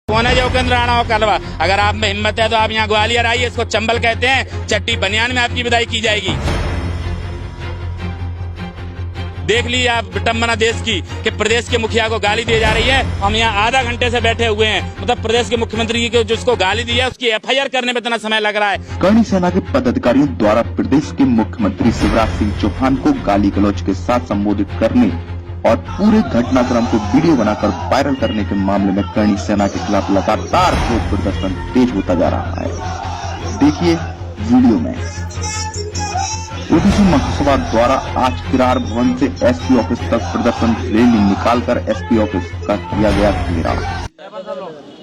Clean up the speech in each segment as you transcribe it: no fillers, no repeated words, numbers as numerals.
कौन है जो उपेंद्र राणा और कलवा? अगर आप में हिम्मत है तो आप यहाँ ग्वालियर आइए, इसको चंबल कहते हैं, चट्टी बनियान में आपकी विदाई की जाएगी। देख लीजिए आप विटंबना देश की कि प्रदेश के मुखिया को गाली दी जा रही है। हम यहाँ आधा घंटे से बैठे हुए हैं, मतलब प्रदेश के मुख्यमंत्री को जिसको गाली दी है उसकी एफआईआर करने में इतना समय लग रहा है। करणी सेना के पदाधिकारियों द्वारा प्रदेश के मुख्यमंत्री शिवराज सिंह चौहान को गाली गलौज के साथ संबोधित करने और पूरे घटनाक्रम को वीडियो बनाकर वायरल करने के मामले में करणी सेना के खिलाफ लगातार विरोध प्रदर्शन तेज होता जा रहा है। देखिए वीडियो में। ओबीसी महासभा द्वारा आज किरार भवन से एसपी ऑफिस तक प्रदर्शन रैली निकालकर एसपी ऑफिस का किया गया घेराव।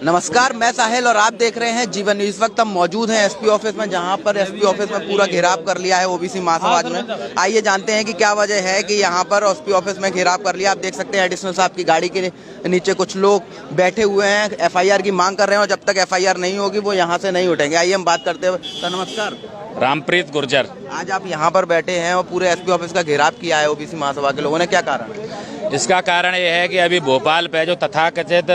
नमस्कार, मैं साहिल और आप देख रहे हैं जीवन न्यूज। इस वक्त हम मौजूद हैं एसपी ऑफिस में, जहां पर एसपी ऑफिस में पूरा घेराव कर लिया है ओबीसी महासभा में। आइए जानते हैं कि क्या वजह है कि यहां पर एसपी ऑफिस में घेराव कर लिया। आप देख सकते हैं एडिशनल साहब की गाड़ी के नीचे कुछ लोग बैठे हुए हैं, एफआईआर की मांग कर रहे हैं और जब तक एफआईआर नहीं होगी वो यहाँ से नहीं उठेंगे। आइए हम बात करते हैं। सर नमस्कार। रामप्रीत गुर्जर। आज आप यहाँ पर बैठे हैं और पूरे एसपी ऑफिस का घेराव किया है ओबीसी महासभा के लोगों ने, क्या कारण? इसका कारण यह है कि अभी भोपाल पे जो तथाकथित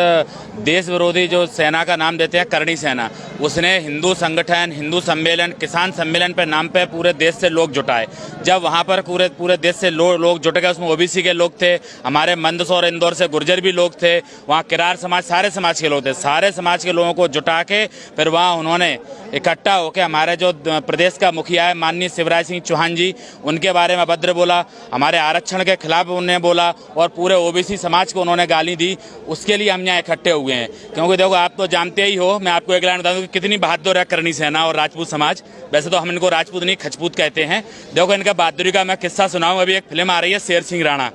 देश विरोधी जो सेना का नाम देते हैं करणी सेना, उसने हिंदू संगठन, हिंदू सम्मेलन, किसान सम्मेलन पे नाम पे पूरे देश से लोग जुटाए। जब वहाँ पर पूरे देश से लोग जुट गए, उसमें ओबीसी के लोग थे, हमारे मंदसौर इंदौर से गुर्जर भी लोग थे, वहाँ किरार समाज, सारे समाज के लोग थे। सारे समाज के लोगों को जुटा के फिर वहाँ उन्होंने इकट्ठा होकर हमारे जो प्रदेश का मुखिया है माननीय शिवराज सिंह चौहान जी, उनके बारे में अभद्र बोला, हमारे आरक्षण के खिलाफ उन्होंने बोला और पूरे ओबीसी समाज को उन्होंने गाली दी। उसके लिए हम यहाँ इकट्ठे हुए हैं, क्योंकि देखो आप तो जानते ही हो, मैं आपको एक लाइन बता दूं कि कितनी बहादुर है करणी सेना और राजपूत समाज। वैसे तो हम इनको राजपूत नहीं खजपूत कहते हैं। देखो इनका बहादुरी का मैं किस्सा सुनाऊं। अभी एक फिल्म आ रही है शेर सिंह राणा,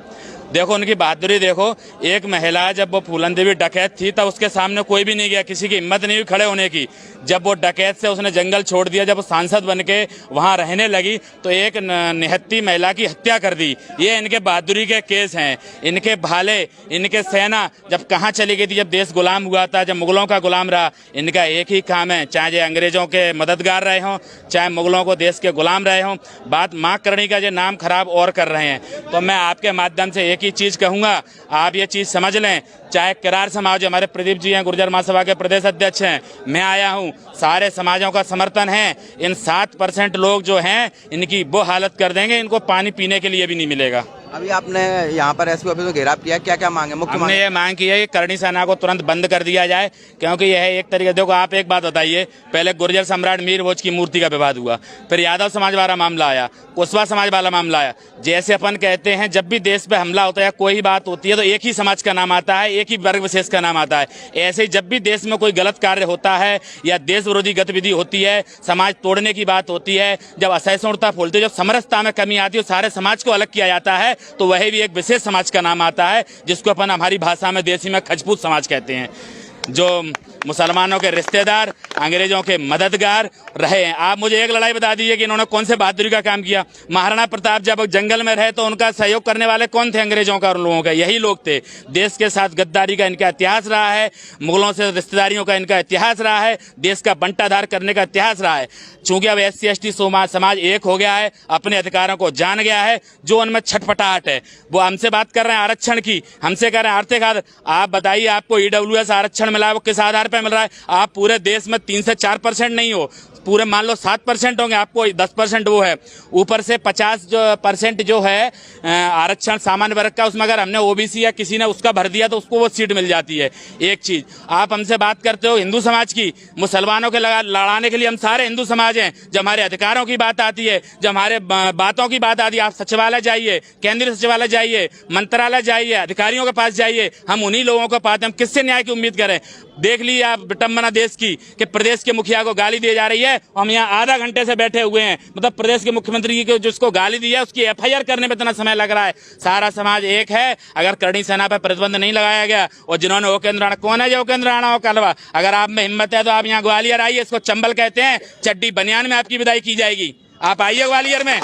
देखो उनकी बहादुरी देखो। एक महिला जब वो फूलन देवी डकैत थी तब उसके सामने कोई भी नहीं गया, किसी की हिम्मत नहीं हुई खड़े होने की। जब वो डकैत से उसने जंगल छोड़ दिया, जब वो सांसद बन के वहाँ रहने लगी तो एक निहत्ती महिला की हत्या कर दी। ये इनके बहादुरी के केस हैं। इनके भाले, इनके सेना जब कहाँ चली गई थी, जब देश गुलाम हुआ था, जब मुगलों का गुलाम रहा, इनका एक ही काम है, चाहे ये अंग्रेजों के मददगार रहे हों, चाहे मुगलों को देश के गुलाम रहे हों, बात माँ करणी का ये नाम खराब और कर रहे हैं। तो मैं आपके माध्यम से एक ही चीज कहूंगा, आप ये चीज समझ लें। चाहे किरार समाज, हमारे प्रदीप जी हैं, गुर्जर महासभा के प्रदेश अध्यक्ष हैं, मैं आया हूं, सारे समाजों का समर्थन है। इन 7% लोग जो हैं इनकी वो हालत कर देंगे, इनको पानी पीने के लिए भी नहीं मिलेगा। अभी आपने यहाँ पर एसपी ऑफिस में घेराव किया, क्या क्या मांगे? मुख्य हमने ये मांग की है कि करणी सेना को तुरंत बंद कर दिया जाए, क्योंकि यह एक तरीके। देखो आप एक बात बताइए, पहले गुर्जर सम्राट मीर भोज की मूर्ति का विवाद हुआ, फिर यादव समाज वाला मामला आया, कुशवा समाज वाला मामला आया। जैसे अपन कहते हैं जब भी देश पे हमला होता है, कोई बात होती है तो एक ही समाज का नाम आता है, एक ही वर्ग विशेष का नाम आता है। ऐसे ही जब भी देश में कोई गलत कार्य होता है या देश विरोधी गतिविधि होती है, समाज तोड़ने की बात होती है, जब असहिष्णुता फूलती है, जब समरसता में कमी आती है, सारे समाज को अलग किया जाता है, तो वह भी एक विशेष समाज का नाम आता है, जिसको अपन हमारी भाषा में देसी में खजपूत समाज कहते हैं, जो मुसलमानों के रिश्तेदार, अंग्रेजों के मददगार रहे हैं। आप मुझे एक लड़ाई बता दीजिए कि इन्होंने कौन से बहादुरी का काम किया। महाराणा प्रताप जब जंगल में रहे तो उनका सहयोग करने वाले कौन थे? अंग्रेजों का और लोगों का यही लोग थे। देश के साथ गद्दारी का इनका इतिहास रहा है, मुगलों से रिश्तेदारियों का इनका इतिहास रहा है, देश का बंटाधार करने का इतिहास रहा है। चूंकि अब SC ST समाज एक हो गया है, अपने अधिकारों को जान गया है, जो उनमें छटपटाहट है, वो हमसे बात कर रहे हैं आरक्षण की, हमसे कह रहे हैं आर्थिक आधार। आप बताइए आपको EWS आरक्षण मिला है, वो किस आधार पर मिल रहा है? आप पूरे देश में 3 से 4% नहीं हो, पूरे मान लो 7% होंगे, आपको 10% वो है। ऊपर से 50% जो है आरक्षण सामान्य वर्ग का, उसमें अगर हमने ओबीसी या किसी ने उसका भर दिया तो उसको वो सीट मिल जाती है। एक चीज आप हमसे बात करते हो हिंदू समाज की, मुसलमानों के लड़ाने के लिए हम सारे हिंदू समाज हैं। जब हमारे अधिकारों की बात आती है, जब हमारे बातों की बात आती है, आप सचिवालय जाइए, केंद्रीय सचिवालय जाइए, मंत्रालय जाइए, अधिकारियों के पास जाइए, हम उन्हीं लोगों के पास, हम किससे न्याय की उम्मीद करें? देख लीजिए आप विटंबना देश की कि प्रदेश के मुखिया को गाली दी जा रही है। हम यहाँ आधा घंटे से बैठे हुए हैं, मतलब प्रदेश के मुख्यमंत्री को जिसको गाली दी है उसकी एफआईआर करने में इतना समय लग रहा है। सारा समाज एक है। अगर करणी सेना पर प्रतिबंध नहीं लगाया गया और जिन्होंने उपेंद्र राणा, कौन है जो उपेंद्र राणा और कलवा? अगर आप में हिम्मत है तो आप यहाँ ग्वालियर आइए, इसको चंबल कहते हैं, चट्टी बनियान में आपकी विदाई की जाएगी। आप आइए ग्वालियर में।